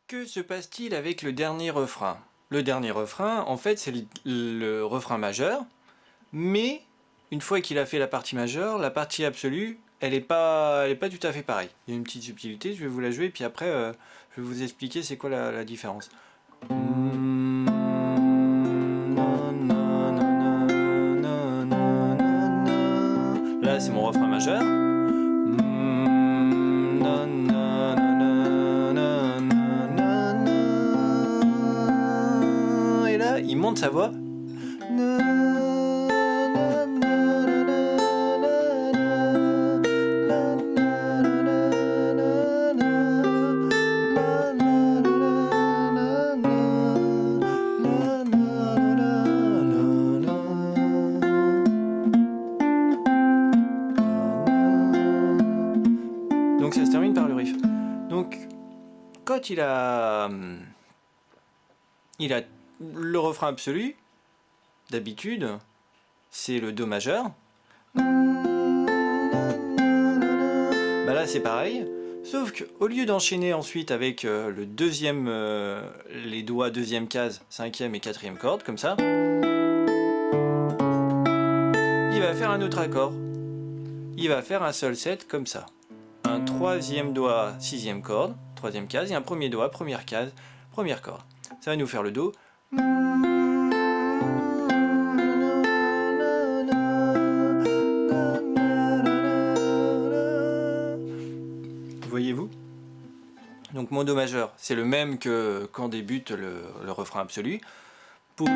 Que se passe-t-il avec le dernier refrain? Le dernier refrain, en fait, c'est le refrain majeur, mais une fois qu'il a fait la partie majeure, la partie absolue, elle est pas tout à fait pareille. Il y a une petite subtilité, je vais vous la jouer, puis après, je vais vous expliquer c'est quoi la différence. Là, c'est mon refrain majeur. Et là, il monte sa voix. Donc ça se termine par le riff. Donc quand il a le refrain absolu, d'habitude, c'est le Do majeur. Bah là c'est pareil, sauf qu'au lieu d'enchaîner ensuite avec le deuxième, les doigts deuxième case, cinquième et quatrième corde, comme ça, il va faire un autre accord. Il va faire un sol 7 comme ça. Un troisième doigt, sixième corde, troisième case, et un premier doigt, première case, première corde. Ça va nous faire le Do. Voyez-vous? Donc mon Do majeur, c'est le même que quand débute le refrain absolu. Poum,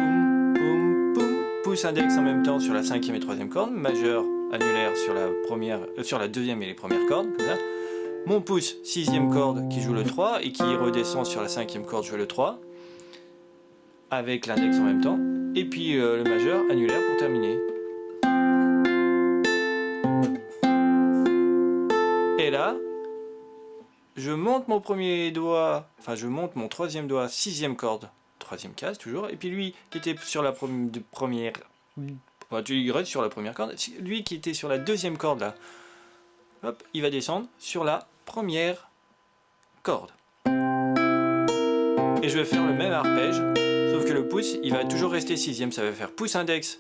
poum, poum, pouce index en même temps sur la cinquième et troisième corde, majeur, annulaire sur la sur la deuxième et les premières cordes, comme ça. Mon pouce, sixième corde qui joue le 3 et qui redescend sur la cinquième corde joue le 3, avec l'index en même temps, et puis le majeur, annulaire pour terminer. Et là, je monte mon premier doigt, enfin je monte mon troisième doigt, sixième corde, troisième case toujours, et puis lui qui était sur la première, enfin, tu restes sur la première corde, lui qui était sur la deuxième corde là, hop, il va descendre sur la première corde. Et je vais faire le même arpège, sauf que le pouce, il va toujours rester sixième, ça va faire pouce index,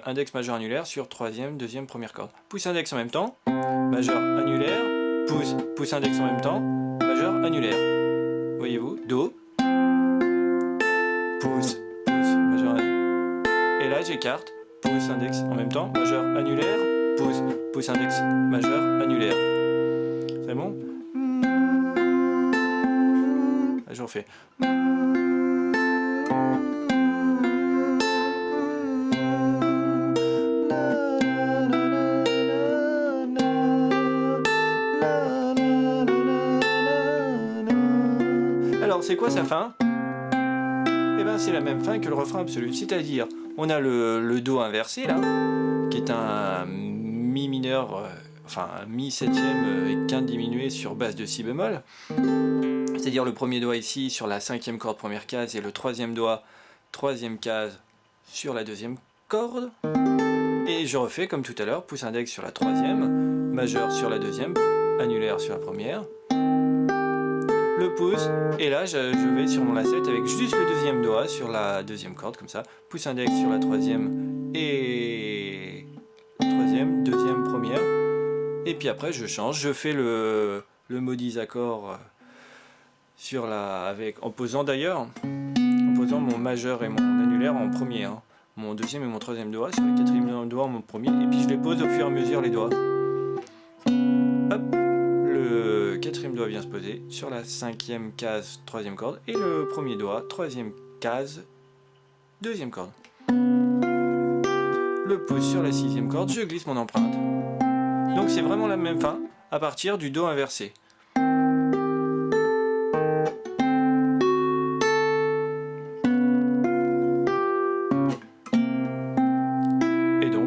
index majeur annulaire sur troisième, deuxième, première corde. Pouce index en même temps, majeur annulaire, pouce, pouce index en même temps, majeur annulaire. Voyez-vous, Do, pouce, pouce, majeur annulaire. Et là j'écarte, pouce index en même temps, majeur annulaire, pouce, pouce index, majeur annulaire. C'est bon? Je refais. Alors c'est quoi sa fin? Eh ben c'est la même fin que le refrain absolu, c'est-à-dire on a le Do inversé là, qui est un Mi mineur, enfin un Mi septième et quinte diminué sur base de Si bémol. C'est-à-dire le premier doigt ici sur la cinquième corde première case et le troisième doigt troisième case sur la deuxième corde. Et je refais comme tout à l'heure, pouce index sur la troisième, majeur sur la deuxième, annulaire sur la première, le pouce, et là je vais sur mon lacette avec juste le deuxième doigt sur la deuxième corde comme ça, pouce index sur la troisième et troisième, deuxième, première, et puis après je change, je fais le maudit accord sur en posant d'ailleurs, en posant mon majeur et mon annulaire en premier, hein. Mon deuxième et mon troisième doigt sur le quatrième doigt mon premier, et puis je les pose au fur et à mesure les doigts. Hop, le quatrième doigt vient se poser sur la cinquième case troisième corde, et le premier doigt troisième case deuxième corde. Le pouce sur la sixième corde, je glisse mon empreinte. Donc c'est vraiment la même fin à partir du Do inversé.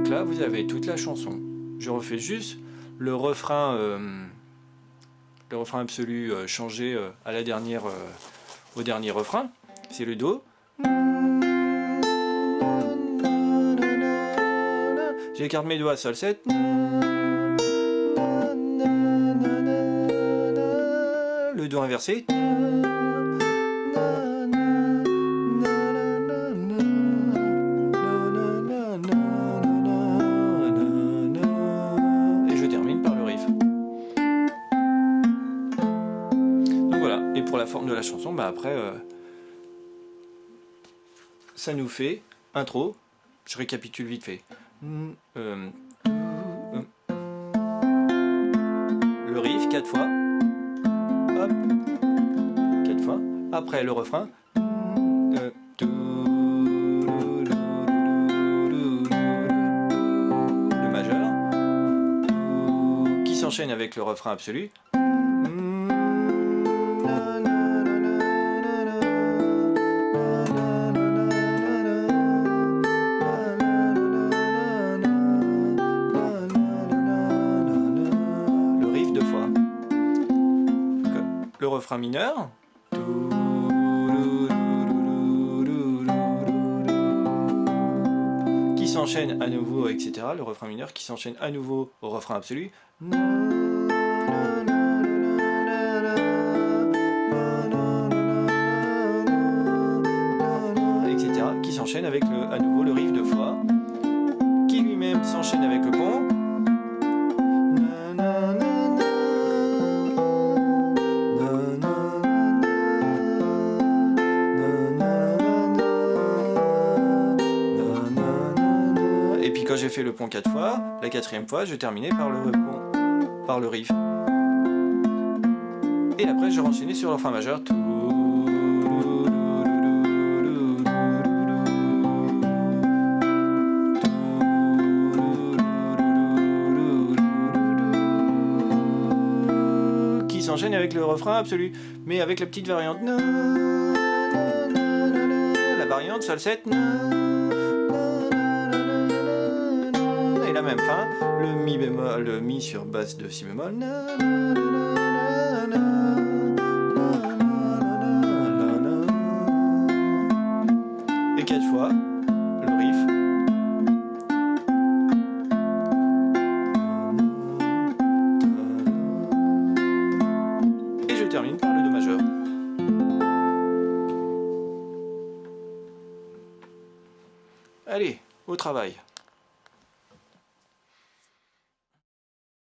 Là, vous avez toute la chanson. Je refais juste le refrain absolu changé à la dernière, au dernier refrain. C'est le Do. J'écarte mes doigts, Sol 7. Le Do inversé. voilà, et pour la forme de la chanson, bah après, ça nous fait intro, je récapitule vite fait. Le riff 4 fois, hop, 4 fois, après le refrain, le majeur, qui s'enchaîne avec le refrain absolu. Le riff 2 fois. Le refrain mineur. Qui s'enchaîne à nouveau, etc. Le refrain mineur qui s'enchaîne à nouveau au refrain absolu. Etc. Qui s'enchaîne avec à nouveau le riff 2 fois. Qui lui-même s'enchaîne avec le pont. Et puis quand j'ai fait le pont 4 fois, la 4e fois, je terminais par le pont, par le riff. Et après, je renchaînais sur le refrain majeur. Qui s'enchaîne avec le refrain absolu, mais avec la petite variante. La variante sol 7. Et la même fin, le mi bémol, le mi sur basse de si bémol. Et 4 fois le riff. Et je termine par le do majeur. Allez, au travail.